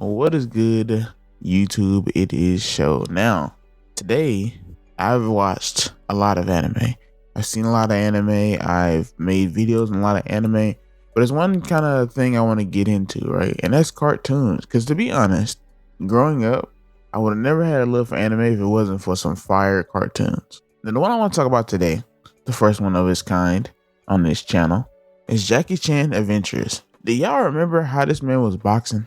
What is good, YouTube? It is Show. Now, today I've watched a lot of anime. I've seen a lot of anime. I've made videos on a lot of anime, but there's one kind of thing I want to get into, right? And that's cartoons. Because to be honest, growing up, I would have never had a love for anime if it wasn't for some fire cartoons. Now, the one I want to talk about today, the first one of its kind on this channel, is Jackie Chan Adventures. Do y'all remember how this man was boxing?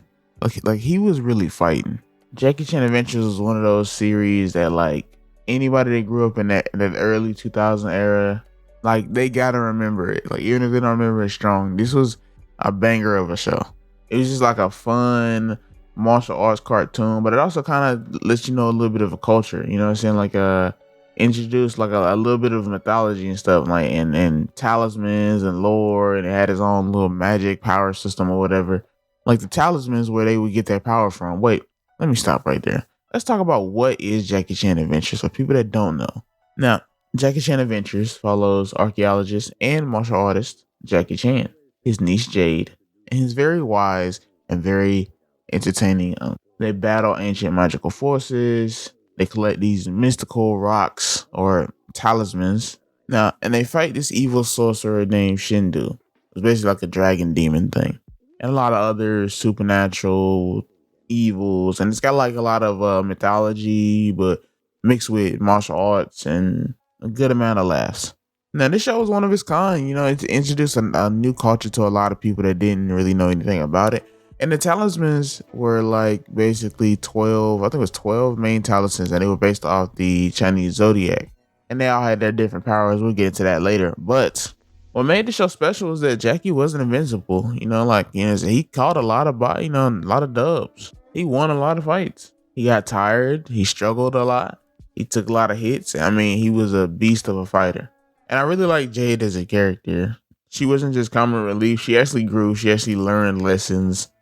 Like he was really fighting. Jackie Chan Adventures was one of those series that like anybody that grew up in that early 2000 era, like they gotta remember it. Like even if they don't remember it strong, this was a banger of a show. It was just like a fun martial arts cartoon, but it also kind of lets you know a little bit of a culture. You know what I'm saying? Like introduced like a little bit of mythology and stuff, like and talismans and lore, and it had its own little magic power system or whatever. Like the talismans where they would get their power from. Wait, let me stop right there. Let's talk about what is Jackie Chan Adventures for people that don't know. Now, Jackie Chan Adventures follows archaeologist and martial artist Jackie Chan, his niece Jade, and his very wise and very entertaining uncle. They battle ancient magical forces. They collect these mystical rocks or talismans. Now, and they fight this evil sorcerer named Shendu. It's basically like a dragon demon thing. And a lot of other supernatural evils, and it's got like a lot of mythology, but mixed with martial arts and a good amount of laughs. Now, this show was one of its kind. You know, it introduced a new culture to a lot of people that didn't really know anything about it. And the talismans were like basically 12, I think it was 12 main talismans, and they were based off the Chinese zodiac. And they all had their different powers. We'll get into that later. But what made the show special was that Jackie wasn't invincible. You know, like, you know, he caught a lot of a lot of dubs. He won a lot of fights. He got tired. He struggled a lot. He took a lot of hits. I mean, he was a beast of a fighter. And I really like Jade as a character. She wasn't just comic relief. She actually grew. She actually learned lessons.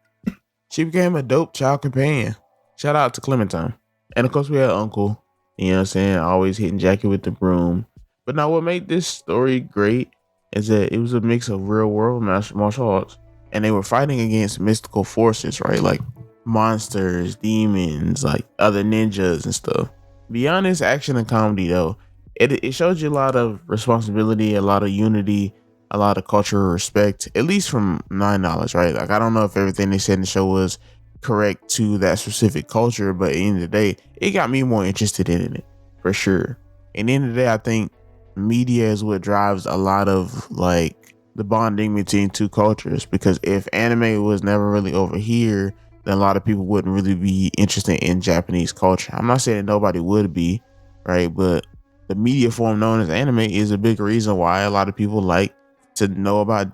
She became a dope child companion. Shout out to Clementine. And of course, we had Uncle, you know what I'm saying, always hitting Jackie with the broom. But now what made this story great is that it was a mix of real world martial arts, and they were fighting against mystical forces, right? Like monsters, demons, like other ninjas and stuff. Beyond this action and comedy though, it showed you a lot of responsibility, a lot of unity, a lot of cultural respect, at least from my knowledge, right? Like I don't know if everything they said in the show was correct to that specific culture, but at the end of the day, it got me more interested in it, for sure. At the end of the day, I think media is what drives a lot of like the bonding between two cultures, because if anime was never really over here, then a lot of people wouldn't really be interested in Japanese culture. I'm not saying that nobody would be, right? But the media form known as anime is a big reason why a lot of people like to know about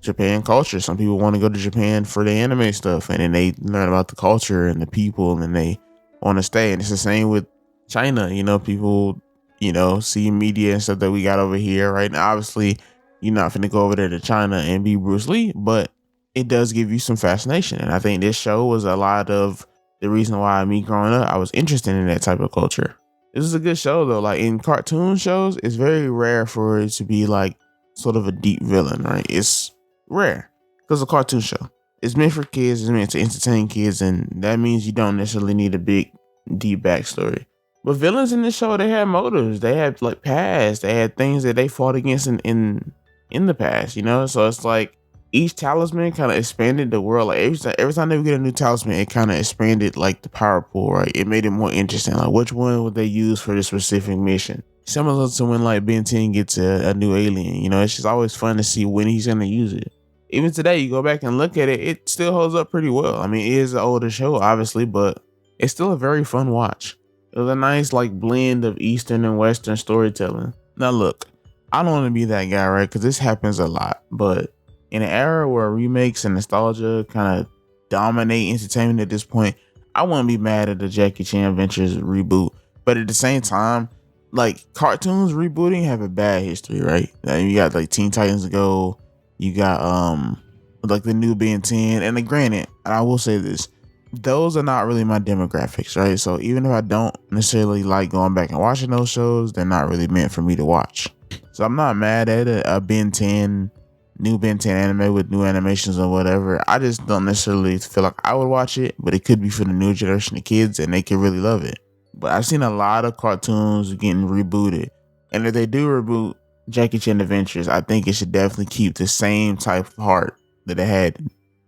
Japan culture. Some people want to go to Japan for the anime stuff, and then they learn about the culture and the people, and they want to stay. And it's the same with China. You know, people, you know, see media and stuff that we got over here, right? Now, obviously, you're not finna go over there to China and be Bruce Lee, but it does give you some fascination. And I think this show was a lot of the reason why me growing up, I was interested in that type of culture. This is a good show though. Like in cartoon shows, it's very rare for it to be like sort of a deep villain, right? It's rare because it's a cartoon show. It's meant for kids, it's meant to entertain kids, and that means you don't necessarily need a big, deep backstory. But villains in this show, they had motives. They had like past. They had things that they fought against in the past, you know? So it's like each talisman kind of expanded the world. Like every time they would get a new talisman, it kind of expanded like the power pool, right? It made it more interesting. Like which one would they use for this specific mission? Similar to when like Ben 10 gets a new alien, you know, it's just always fun to see when he's going to use it. Even today, you go back and look at it, it still holds up pretty well. I mean, it is an older show, obviously, but it's still a very fun watch. It was a nice like blend of Eastern and Western storytelling. Now look, I don't want to be that guy, right? Because this happens a lot. But in an era where remakes and nostalgia kind of dominate entertainment at this point, I wouldn't be mad at the Jackie Chan Adventures reboot. But at the same time, like cartoons rebooting have a bad history, right? You got like Teen Titans Go, you got like the new Ben 10, and granted, and I will say this, those are not really my demographics, right? So even if I don't necessarily like going back and watching those shows, they're not really meant for me to watch. So I'm not mad at a Ben 10 new Ben 10 anime with new animations or whatever. I just don't necessarily feel like I would watch it, but it could be for the new generation of kids and they could really love it. But I've seen a lot of cartoons getting rebooted. And if they do reboot Jackie Chan Adventures, I think it should definitely keep the same type of heart that it had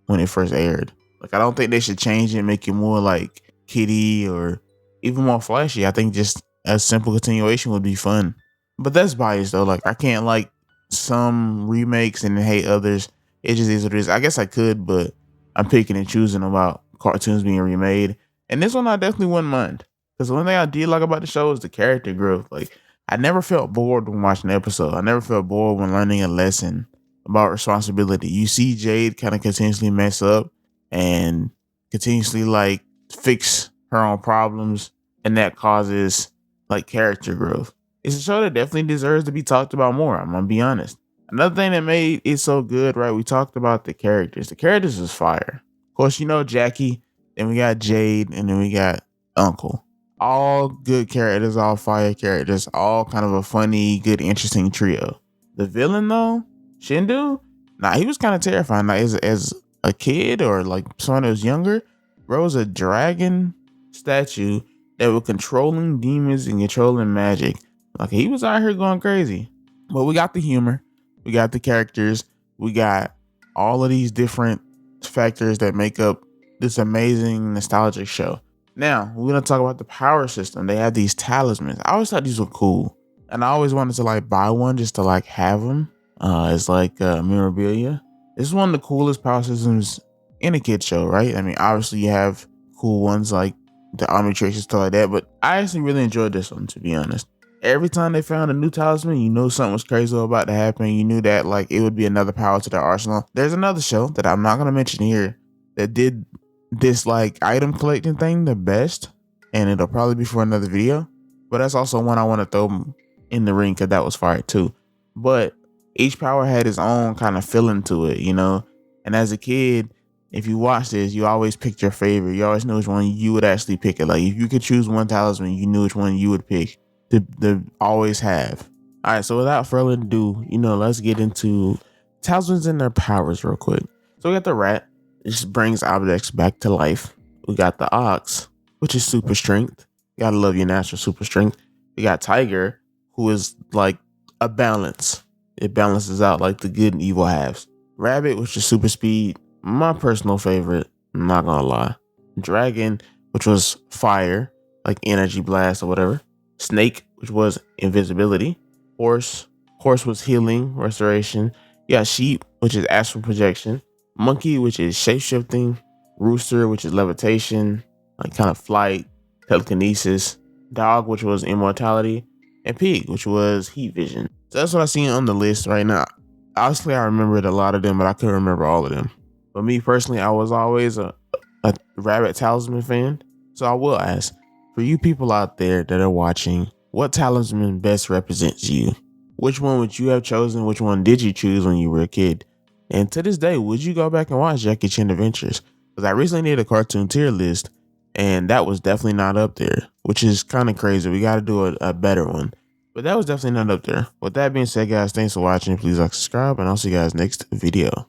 when it first aired. Like, I don't think they should change it, make it more like kiddie or even more flashy. I think just a simple continuation would be fun. But that's biased though. Like, I can't like some remakes and hate others. It just is what it is. I guess I could, but I'm picking and choosing about cartoons being remade. And this one I definitely wouldn't mind. Because the one thing I did like about the show is the character growth. Like, I never felt bored when watching the episode. I never felt bored when learning a lesson about responsibility. You see Jade kind of continuously mess up and continuously like fix her own problems, and that causes like character growth. It's a show that definitely deserves to be talked about more. I'm gonna be honest. Another thing that made it so good, right? We talked about the characters. The characters is fire. Of course, you know Jackie, then we got Jade, and then we got Uncle. All good characters, all fire characters, all kind of a funny, good, interesting trio. The villain though, Shendu, he was kind of terrifying. Like as a kid or like someone that was younger, bro was a dragon statue that was controlling demons and controlling magic. Like, he was out here going crazy. But we got the humor, we got the characters, we got all of these different factors that make up this amazing nostalgic show. Now, we're going to talk about the power system. They have these talismans. I always thought these were cool. And I always wanted to like buy one just to like have them as like memorabilia. This is one of the coolest power systems in a kid show, right? I mean, obviously you have cool ones like the Omnitrix and stuff like that, but I actually really enjoyed this one, to be honest. Every time they found a new talisman, you know something was crazy about to happen. You knew that like it would be another power to their arsenal. There's another show that I'm not going to mention here that did this like item collecting thing the best, and it'll probably be for another video, but that's also one I want to throw in the ring because that was fire too. But each power had its own kind of feeling to it, you know. And as a kid, if you watch this, you always picked your favorite. You always knew which one you would actually pick it. Like, if you could choose one talisman, you knew which one you would pick to always have. All right, so without further ado, let's get into talismans and their powers real quick. So we got the rat. This brings objects back to life. We got the ox, which is super strength. You gotta love your natural super strength. We got tiger, who is like a balance. It balances out like the good and evil halves. Rabbit, which is super speed. My personal favorite, I'm not gonna lie. Dragon, which was fire, like energy blast or whatever. Snake, which was invisibility. Horse was healing, restoration. You got sheep, which is astral projection. Monkey, which is shape-shifting. Rooster, which is levitation, like kind of flight, telekinesis. Dog, which was immortality. And pig, which was heat vision. So that's what I see on the list right now. Obviously, I remembered a lot of them, but I couldn't remember all of them. But me personally, I was always a rabbit talisman fan. So I will ask, for you people out there that are watching, what talisman best represents you? Which one would you have chosen? Which one did you choose when you were a kid? And to this day, would you go back and watch Jackie Chan Adventures? Because I recently did a cartoon tier list, and that was definitely not up there, which is kind of crazy. We got to do a better one. But that was definitely not up there. With that being said, guys, thanks for watching. Please like, subscribe, and I'll see you guys next video.